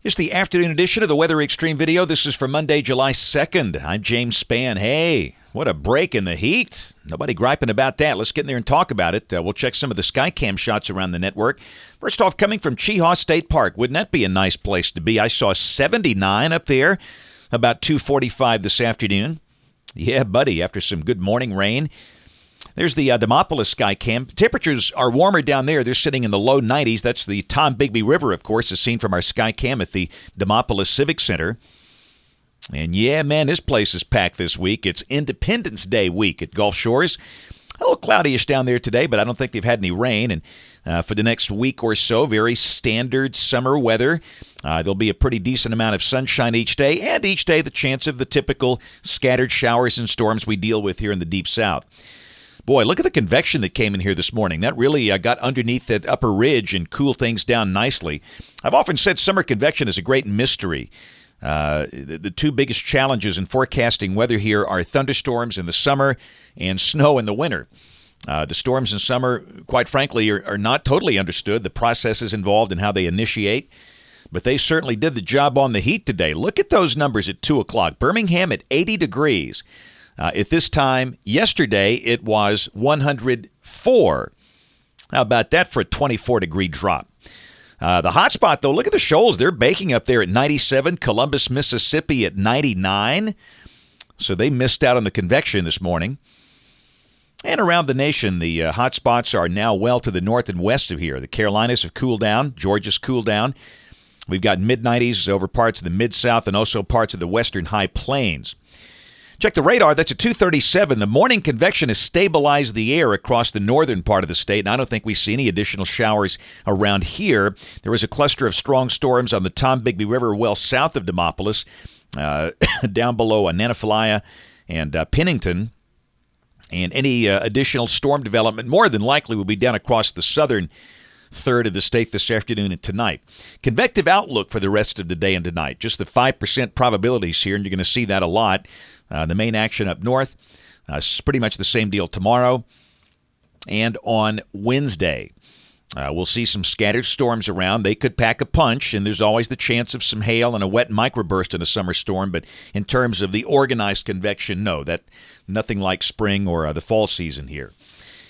It's the afternoon edition of the Weather Xtreme video. This is for Monday, July 2nd. I'm James Spann. Hey, what a break in the heat. Nobody griping about that. Let's get in there and talk about it. We'll check some of the Skycam shots around the network. First off, coming from Cheahaw State Park. Wouldn't that be a nice place to be? I saw 79 up there about 2:45 this afternoon. Yeah, buddy, after some good morning rain. There's the Demopolis Skycam. Temperatures are warmer down there. They're sitting in the low 90s. That's the Tombigbee River, of course, as seen from our Skycam at the Demopolis Civic Center. And yeah, man, this place is packed this week. It's Independence Day week at Gulf Shores. A little cloudyish down there today, but I don't think they've had any rain. And for the next week or so, very standard summer weather. There'll be a pretty decent amount of sunshine each day, and each day the chance of the typical scattered showers and storms we deal with here in the Deep South. Boy, look at the convection that came in here this morning. That really got underneath that upper ridge and cooled things down nicely. I've often said summer convection is a great mystery. The two biggest challenges in forecasting weather here are thunderstorms in the summer and snow in the winter. The storms in summer, quite frankly, are not totally understood, the processes involved and how they initiate. But they certainly did the job on the heat today. Look at those numbers at 2 o'clock. Birmingham at 80 degrees. At this time yesterday, it was 104. How about that for a 24-degree drop? The hot spot, though, look at the shoals. They're baking up there at 97. Columbus, Mississippi at 99. So they missed out on the convection this morning. And around the nation, the hot spots are now well to the north and west of here. The Carolinas have cooled down. Georgia's cooled down. We've got mid-90s over parts of the mid-south and also parts of the western high plains. Check the radar. That's at 2:37. The morning convection has stabilized the air across the northern part of the state, and I don't think we see any additional showers around here. There was a cluster of strong storms on the Tombigbee River well south of Demopolis, down below Nanophilia and Pennington. And any additional storm development more than likely will be down across the southern third of the state this afternoon and tonight. Convective outlook for the rest of the day and tonight. Just the 5% probabilities here, and you're going to see that a lot. The main action up north is pretty much the same deal tomorrow and on Wednesday. We'll see some scattered storms around. They could pack a punch, and there's always the chance of some hail and a wet microburst in a summer storm. But in terms of the organized convection, no, that nothing like spring or the fall season here.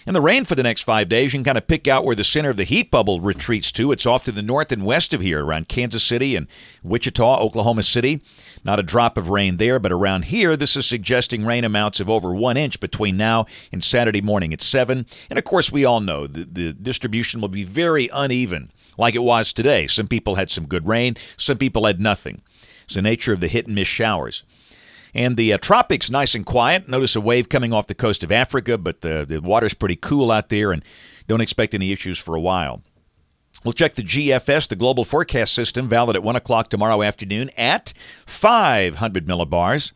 And the rain for the next 5 days, you can kind of pick out where the center of the heat bubble retreats to. It's off to the north and west of here, around Kansas City and Wichita, Oklahoma City. Not a drop of rain there, but around here, this is suggesting rain amounts of over 1 inch between now and Saturday morning at 7. And, of course, we all know the distribution will be very uneven, like it was today. Some people had some good rain. Some people had nothing. It's the nature of the hit-and-miss showers. And the tropics, nice and quiet. Notice a wave coming off the coast of Africa, but the water's pretty cool out there, and don't expect any issues for a while. We'll check the GFS, the Global Forecast System, valid at 1 o'clock tomorrow afternoon at 500 millibars.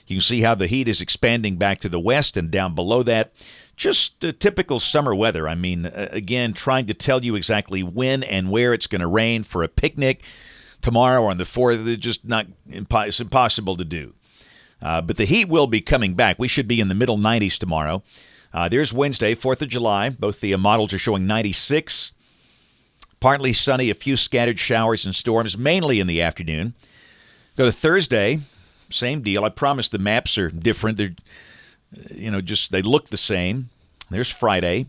You can see how the heat is expanding back to the west, and down below that, just typical summer weather. I mean, again, trying to tell you exactly when and where it's going to rain for a picnic tomorrow or on the 4th. It's just it's impossible to do. But the heat will be coming back. We should be in the middle 90s tomorrow. There's Wednesday, 4th of July. Both the models are showing 96. Partly sunny, a few scattered showers and storms, mainly in the afternoon. Go to Thursday, same deal. I promise the maps are different. They're, they look the same. There's Friday.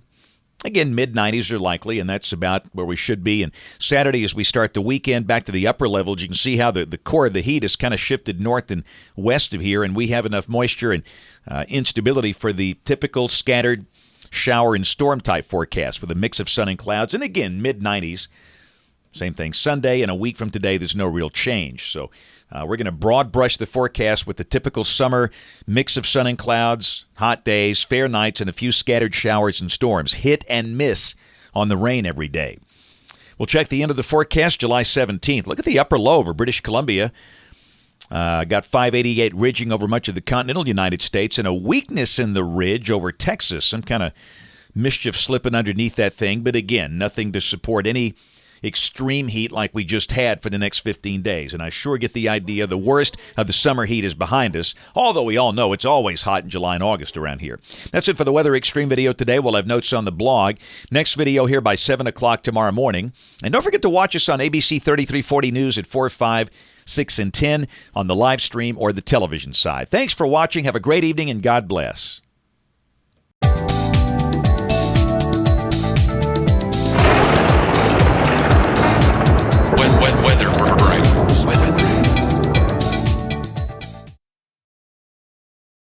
Again, mid-90s are likely, and that's about where we should be. And Saturday, as we start the weekend back to the upper levels, you can see how the core of the heat has kind of shifted north and west of here, and we have enough moisture and instability for the typical scattered shower and storm type forecast with a mix of sun and clouds. And again, mid-90s. Same thing Sunday, and a week from today, there's no real change. So we're going to broad brush the forecast with the typical summer mix of sun and clouds, hot days, fair nights, and a few scattered showers and storms. Hit and miss on the rain every day. We'll check the end of the forecast, July 17th. Look at the upper low over British Columbia. Got 588 ridging over much of the continental United States, and a weakness in the ridge over Texas. Some kind of mischief slipping underneath that thing, but again, nothing to support any extreme heat like we just had for the next 15 days. And I sure get the idea the worst of the summer heat is behind us, although we all know it's always hot in July and August around here. That's it for the Weather Xtreme video today. We'll have notes on the blog. Next video here by 7 o'clock tomorrow morning. And don't forget to watch us on ABC 3340 News at 4, 5, 6, and 10 on the live stream or the television side. Thanks for watching. Have a great evening, and God bless.